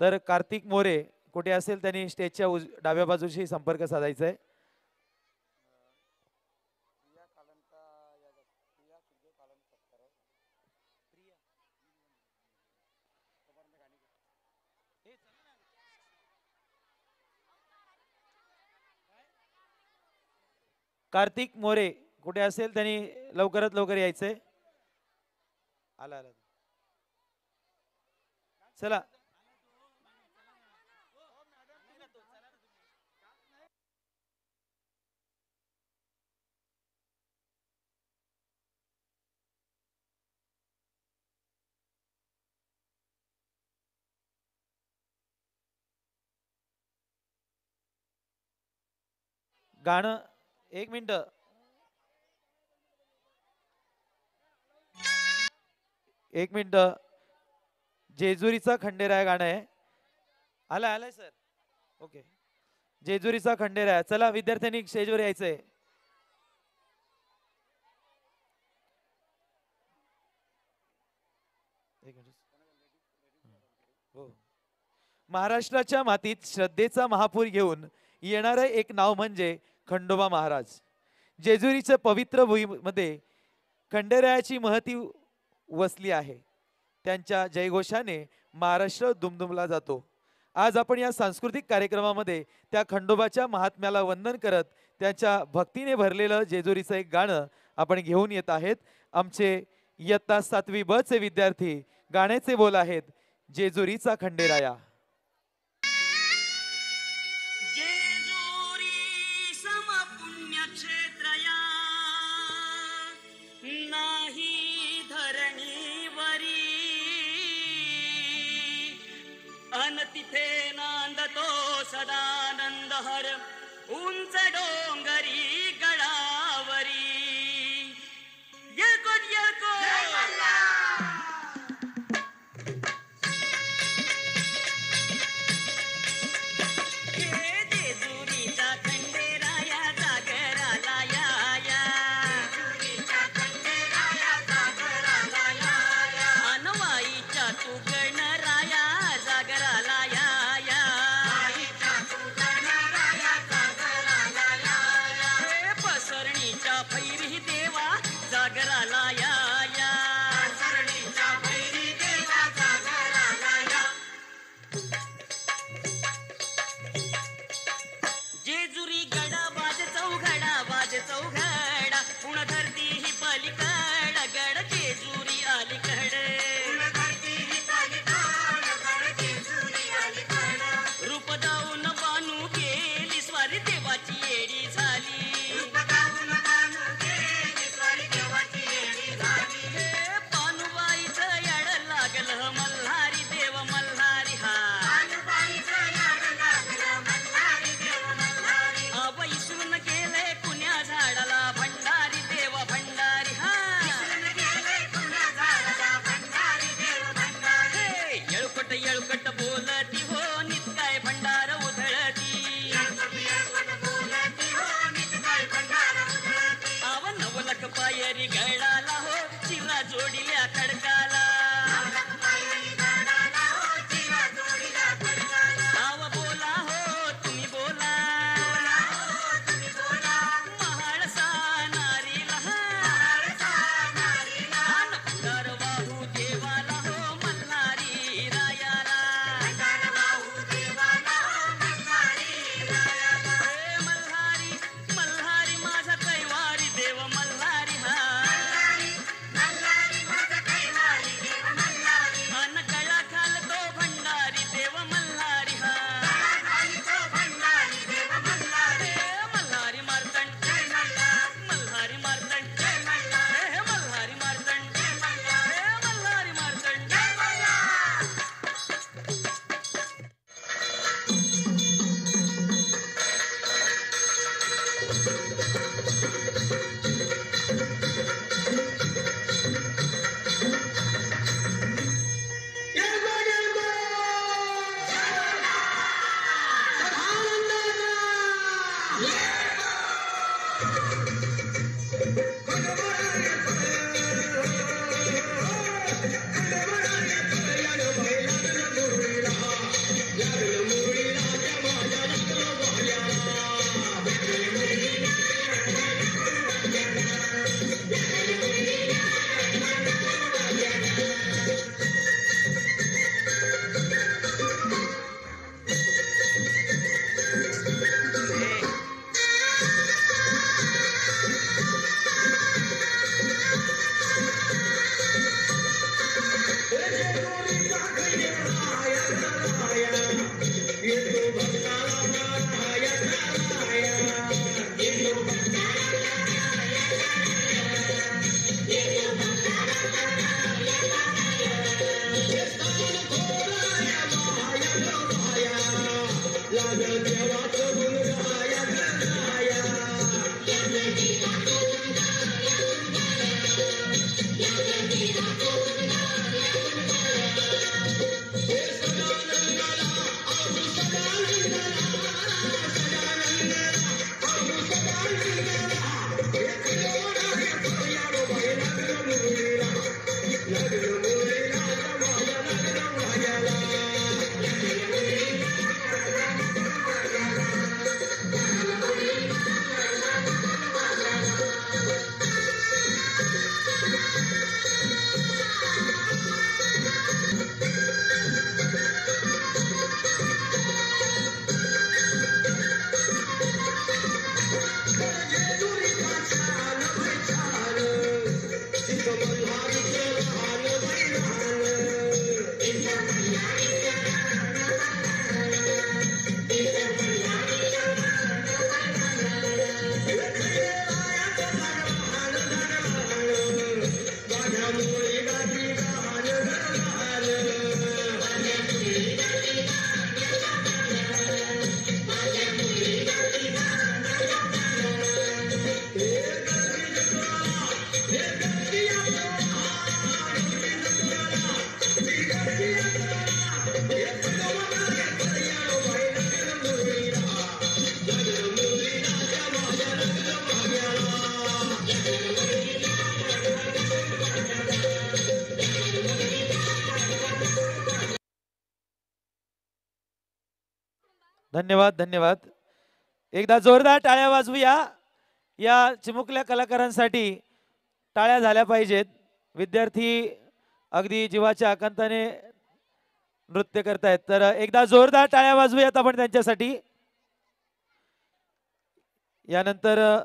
तर कार्तिक मोरे कुठे असेल त्यांनी स्टेजच्या डाव्या बाजूशी संपर्क साधायचा आहे. कार्तिक मोरे कुठे असेल त्यांनी लवकरात लवकर यायचंय. आला आला चला. गाणं एक मिनिट. एक मिनिट. जेजुरीचा खंडेराय गाणं आहे. आलाय सर. ओके. जेजुरीचा खंडेराय. चला विद्यार्थ्यांनी स्टेजवर यायचंय. हो. महाराष्ट्राच्या मातीत श्रद्धेचा महापूर घेऊन येणारं एक नाव म्हणजे खंडोबा महाराज. जेजुरीच्या पवित्र भूमीमध्ये खंडेरायाची महती वसली आहे. त्यांच्या जयघोषाने महाराष्ट्र दुमदुमला जातो. आज आपण या सांस्कृतिक कार्यक्रमामध्ये त्या खंडोबाच्या महात्म्याला वंदन करत त्यांच्या भक्तीने भरलेलं जेजुरीचं एक गाणं आपण घेऊन येत आहेत. आमचे इयत्ता 7वी ब चे विद्यार्थी गाण्याचे बोल आहेत जेजुरीचा खंडेराया. तिथे नांदतो सदानंद हर उंच डोंगरी गडावरी. येळकोट जेजुरीचा खंडेराया जागराला या. अनवाईच्या तू गणराया जागराला या. पसरणीच्या भैरी देवा जागराला या. जेजुरी गडा बाज चौघडा पुण धरती ही पलीकड गड जेजुरी अलीकड. रूप दाऊन बानू गेली स्वारी देवाची येडी झाली. पानुबाईचं याड लागलं मल्हारी देव मल्हारी हा. विसरून गेले कुण्या झाडाला भंडारी देव भंडारी हा. येळकट बोलती हो नित्काय भंडार उधळती. आव नवलख पायरी गडाला हो चिरा जोडिल्या खडकाला. आव बोला हो तुम्ही बोला महाळसा नारीला दरवाहू देवाला हो मल्हारी रायाला. धन्यवाद धन्यवाद. एकदा जोरदार टाळ्या वाजवूया या चिमुकल्या कलाकारांसाठी. टाळ्या झाल्या पाहिजेत. विद्यार्थी अगदी जीवाच्या आकांताने नृत्य करतायत, तर एकदा जोरदार टाळ्या वाजवूयात आपण त्यांच्यासाठी. यानंतर